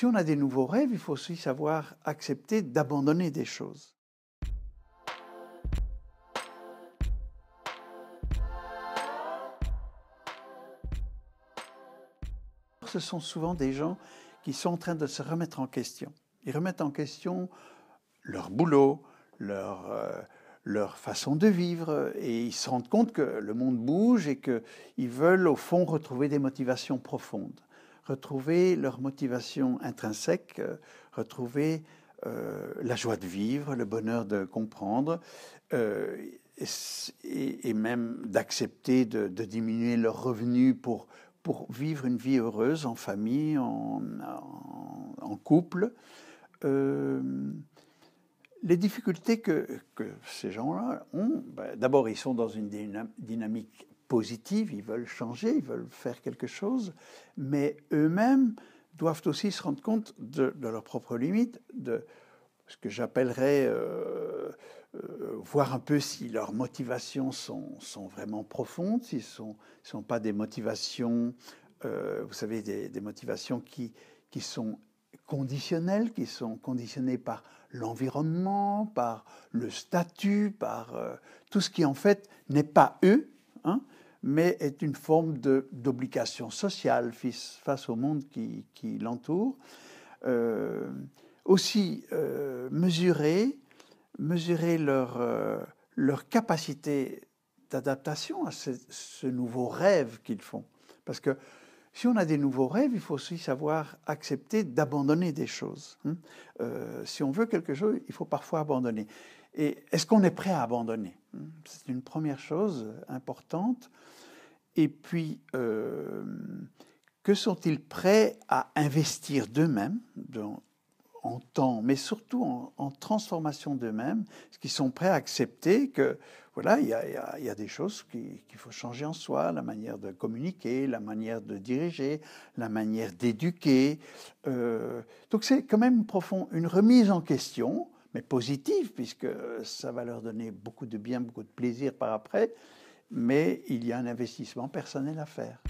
Si on a des nouveaux rêves, il faut aussi savoir accepter d'abandonner des choses. Ce sont souvent des gens qui sont en train de se remettre en question. Ils remettent en question leur boulot, leur façon de vivre, et ils se rendent compte que le monde bouge et qu'ils veulent au fond retrouver des motivations profondes, retrouver leur motivation intrinsèque, retrouver la joie de vivre, le bonheur de comprendre, et même d'accepter de diminuer leurs revenus pour vivre une vie heureuse en famille, en couple. Les difficultés que ces gens-là ont, d'abord, ils sont dans une dynamique positive, ils veulent changer, ils veulent faire quelque chose, mais eux-mêmes doivent aussi se rendre compte de leurs propres limites, de ce que j'appellerais voir un peu si leurs motivations sont vraiment profondes, s'ils ne sont pas des motivations, vous savez, des motivations qui sont conditionnelles, qui sont conditionnées par l'environnement, par le statut, par tout ce qui en fait n'est pas eux, hein, mais est une forme d'obligation sociale face au monde qui l'entoure. Aussi mesurer leur capacité d'adaptation à ce nouveau rêve qu'ils font. Parce que si on a des nouveaux rêves, il faut aussi savoir accepter d'abandonner des choses. Si on veut quelque chose, il faut parfois abandonner. Et est-ce qu'on est prêt à abandonner? C'est une première chose importante. Et puis, que sont-ils prêts à investir d'eux-mêmes en temps, mais surtout en transformation d'eux-mêmes, ce qu'ils sont prêts à accepter que, voilà, il y a des choses qu'il faut changer en soi, la manière de communiquer, la manière de diriger, la manière d'éduquer. Donc c'est quand même profond, une remise en question, mais positive, puisque ça va leur donner beaucoup de bien, beaucoup de plaisir par après, mais il y a un investissement personnel à faire.